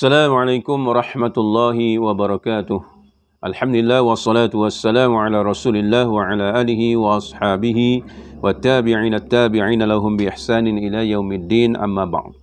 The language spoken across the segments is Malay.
Assalamualaikum warahmatullahi wabarakatuh. Alhamdulillah wassalatu wassalamu ala Rasulillah wa ala alihi wa ashabihi wa tabi'ina tabi'ina lahum bi ihsanin ila yaumiddin, amma ba'd.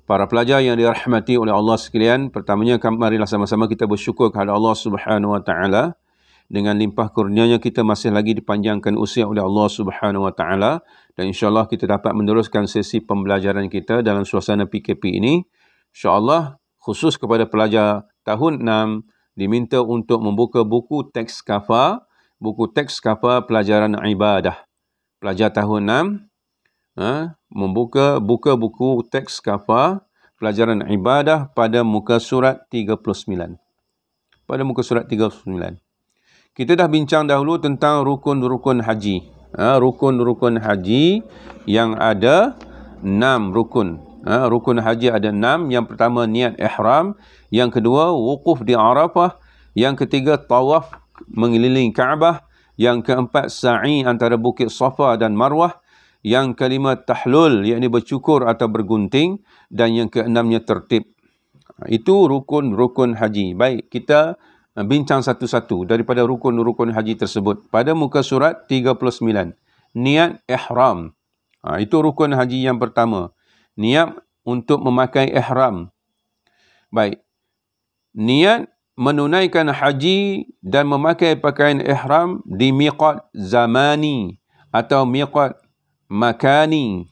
Para pelajar yang dirahmati oleh Allah sekalian, pertamanya marilah sama-sama kita bersyukur kepada Allah Subhanahu wa taala. Dengan limpah kurnianya kita masih lagi dipanjangkan usia oleh Allah Subhanahu wa taala, dan insya-Allah kita dapat meneruskan sesi pembelajaran kita dalam suasana PKP ini. InsyaAllah, khusus kepada pelajar tahun 6, diminta untuk membuka buku teks kafa, pelajaran ibadah. Pelajar tahun 6, membuka buku teks kafa, pelajaran ibadah pada muka surat 39. Kita dah bincang dahulu tentang rukun-rukun haji. Rukun-rukun haji yang ada 6 rukun. Rukun haji ada 6. Yang pertama niat ihram, yang kedua wukuf di Arafah, yang ketiga tawaf mengelilingi Kaabah, yang keempat sa'i antara bukit Safa dan Marwah, yang kelima tahlul yakni bercukur atau bergunting, dan yang keenamnya tertib. Itu rukun-rukun haji. Baik, kita bincang satu-satu daripada rukun-rukun haji tersebut. Pada muka surat 39, niat ihram. Itu rukun haji yang pertama. Niat untuk memakai ihram. Baik. Niat menunaikan haji dan memakai pakaian ihram di miqat zamani atau miqat makani.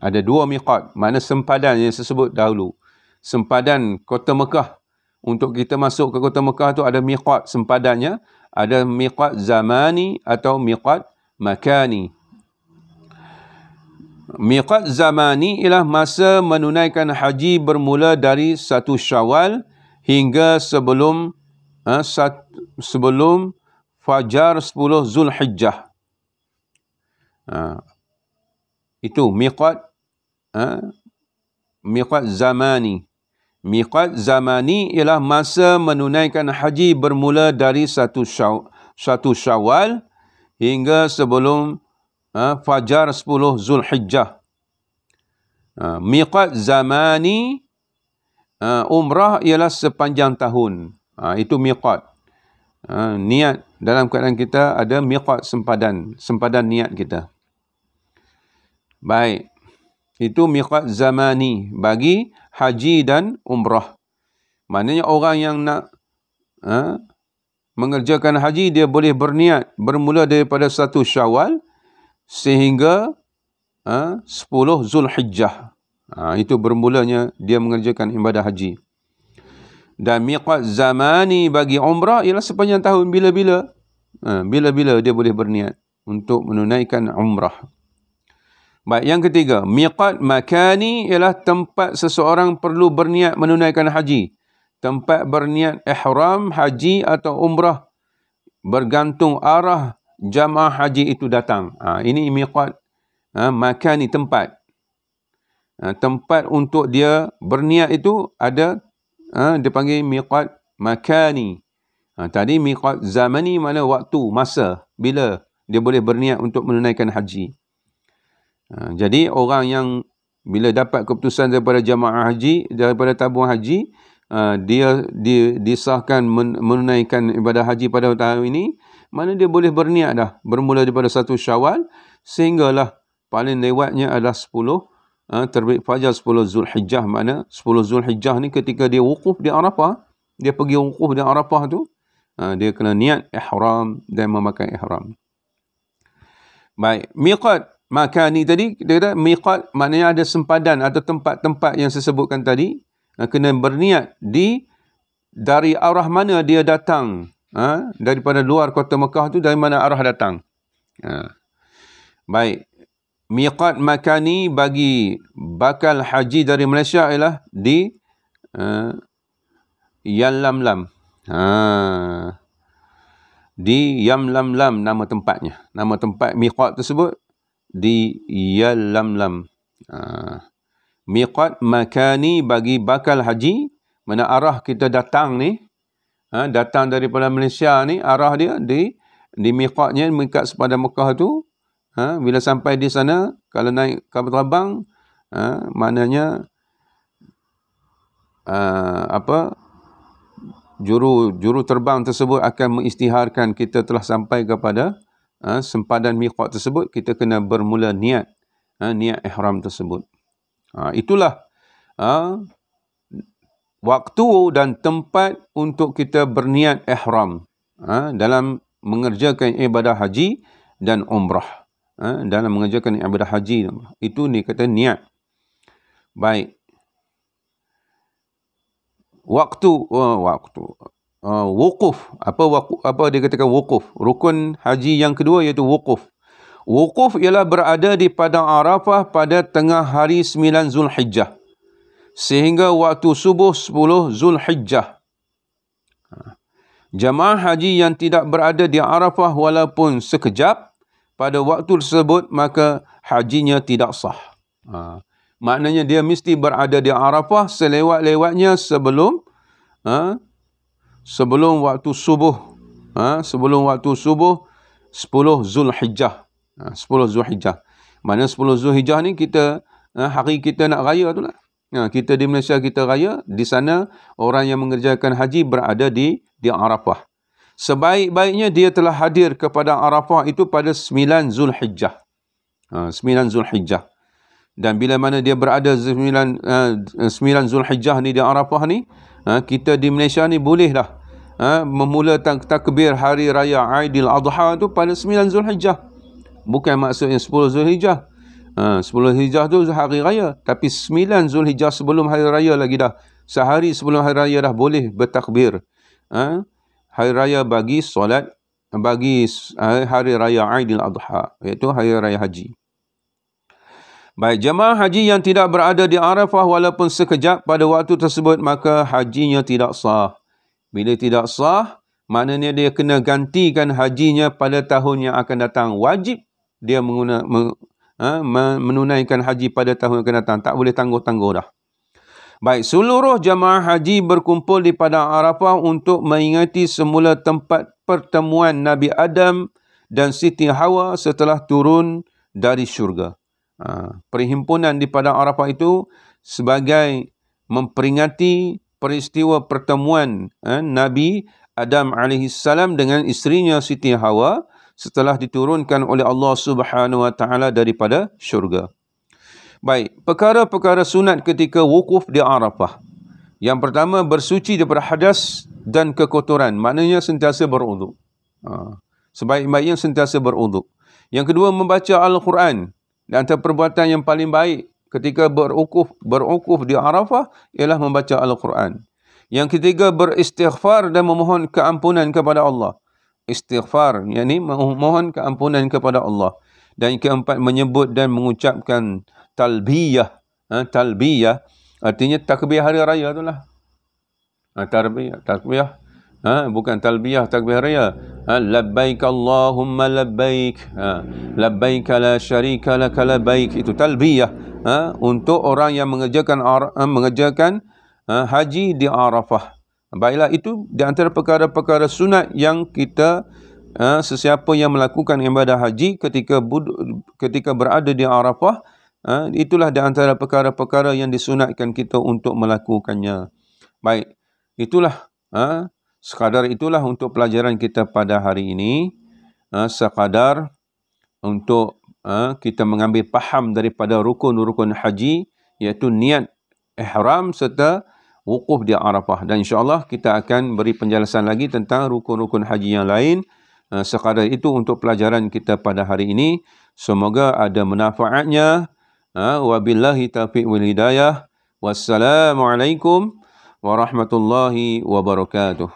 Ada dua miqat. Mana sempadan yang saya sebut dahulu. Sempadan kota Mekah. Untuk kita masuk ke kota Mekah tu ada miqat sempadannya. Ada miqat zamani atau miqat makani. Miqat zamani ialah masa menunaikan haji bermula dari 1 Syawal hingga sebelum fajar 10 Zulhijjah. Itu miqat zamani. Miqat zamani ialah masa menunaikan haji bermula dari 1 Syawal hingga sebelum fajar 10 Zulhijjah. Miqat zamani umrah ialah sepanjang tahun. Itu miqat. Niat dalam keadaan kita ada miqat sempadan niat kita. Baik. Itu miqat zamani bagi haji dan umrah. Maknanya orang yang nak mengerjakan haji, dia boleh berniat bermula daripada 1 Syawal sehingga 10 Zulhijjah. Itu bermulanya dia mengerjakan ibadah haji. Dan miqat zamani bagi umrah ialah sepanjang tahun. Bila-bila dia boleh berniat untuk menunaikan umrah. Baik, yang ketiga, miqat makani ialah tempat seseorang perlu berniat menunaikan haji. Tempat berniat ihram haji atau umrah bergantung arah jamaah haji itu datang. Ini miqat makani, tempat. Tempat untuk dia berniat itu ada, dipanggil miqat makani. Tadi miqat zamani mana waktu, masa, bila dia boleh berniat untuk menunaikan haji. Jadi orang yang bila dapat keputusan daripada jamaah haji, daripada tabung haji, dia disahkan menunaikan ibadah haji pada tahun ini, mana dia boleh berniat dah bermula daripada 1 Syawal sehinggalah paling lewatnya adalah 10 terbit fajar 10 Zulhijjah. Mana 10 Zulhijjah ni ketika dia wukuf di Arafah, dia pergi wukuf di Arafah tu, dia kena niat ihram dan memakai ihram. Baik, miqat makani tadi dia kata miqat maknanya ada sempadan atau tempat-tempat yang saya sebutkan tadi, kena berniat dari arah mana dia datang. Daripada luar kota Mekah tu, dari mana arah datang. Baik. Miqat makani bagi bakal haji dari Malaysia ialah di Yalamlam. Di Yalamlam nama tempatnya. Nama tempat miqat tersebut di Yalamlam. Miqat makani bagi bakal haji, mana arah kita datang ni, datang daripada Malaysia ni, arah dia di miqatnya, miqat sepada Mekah tu. Bila sampai di sana, kalau naik kapal terbang, maknanya juru terbang tersebut akan mengisytiharkan kita telah sampai kepada sempadan miqat tersebut, kita kena bermula niat ihram tersebut. Itulah waktu dan tempat untuk kita berniat ihram dalam mengerjakan ibadah haji dan umrah. Dalam mengerjakan ibadah haji, itu ni kata niat. Baik. Wukuf. Apa dia katakan wukuf? Rukun haji yang kedua iaitu wukuf. Wukuf ialah berada di padang Arafah pada tengah hari 9 Zulhijjah sehingga waktu subuh 10 Zulhijjah. Jamaah haji yang tidak berada di Arafah walaupun sekejap pada waktu tersebut, maka hajinya tidak sah. Maknanya dia mesti berada di Arafah selewat-lewatnya sebelum waktu subuh. Sebelum waktu subuh 10 Zulhijjah. 10 Zulhijjah. Mana 10 Zulhijjah ni kita hari kita nak raya tu lah. Kita di Malaysia kita raya, di sana orang yang mengerjakan haji berada di Arafah. Sebaik-baiknya dia telah hadir kepada Arafah itu pada 9 Zulhijjah. 9 Zulhijjah. Dan bila mana dia berada 9 Zulhijjah ni di Arafah ni, kita di Malaysia ni boleh dah memula takbir hari raya Aidil Adha tu pada 9 Zulhijjah. Bukan maksudnya 10 Zulhijjah. 10 Zulhijjah tu hari raya, tapi 9 Zulhijjah sebelum hari raya lagi dah. Sehari sebelum hari raya dah boleh bertakbir. Hari raya bagi hari raya Aidil Adha, iaitu hari raya haji. Baik, jemaah haji yang tidak berada di Arafah walaupun sekejap pada waktu tersebut, maka hajinya tidak sah. Bila tidak sah, maknanya dia kena gantikan hajinya pada tahun yang akan datang. Wajib dia menunaikan haji pada tahun yang akan datang. Tak boleh tangguh-tangguh dah. Baik, seluruh jemaah haji berkumpul di padang Arafah untuk mengingati semula tempat pertemuan Nabi Adam dan Siti Hawa setelah turun dari syurga. Perhimpunan di padang Arafah itu sebagai memperingati peristiwa pertemuan Nabi Adam AS dengan isterinya Siti Hawa setelah diturunkan oleh Allah Subhanahu Wa Taala daripada syurga. Baik, perkara-perkara sunat ketika wukuf di Arafah. Yang pertama, bersuci daripada hadas dan kekotoran, maknanya sentiasa berwuduk. Sebaik-baiknya sentiasa berwuduk. Yang kedua, membaca Al-Quran. Dan antara perbuatan yang paling baik ketika berwukuf di Arafah ialah membaca Al-Quran. Yang ketiga, beristighfar dan memohon keampunan kepada Allah. Istighfar, yakni memohon keampunan kepada Allah. Dan yang keempat, menyebut dan mengucapkan talbiyah. Talbiyah artinya takbir hari raya itulah. Takbir. Bukan talbiyah, takbir raya. Labbaik Allahumma labbaik. Labbaik la syarika laka labbaik. Itu talbiyah. Untuk orang yang mengerjakan haji di Arafah. Baiklah, itu di antara perkara-perkara sunat yang kita sesiapa yang melakukan ibadah haji ketika berada di Arafah, itulah di antara perkara-perkara yang disunatkan kita untuk melakukannya. Baik, itulah sekadar itulah untuk pelajaran kita pada hari ini. Sekadar untuk kita mengambil faham daripada rukun-rukun haji, iaitu niat ihram serta wukuf di Arafah. Dan insyaAllah kita akan beri penjelasan lagi tentang rukun-rukun haji yang lain. Sekadar itu untuk pelajaran kita pada hari ini. Semoga ada manfaatnya. Wabillahi taufiq wal hidayah. Wassalamualaikum warahmatullahi wabarakatuh.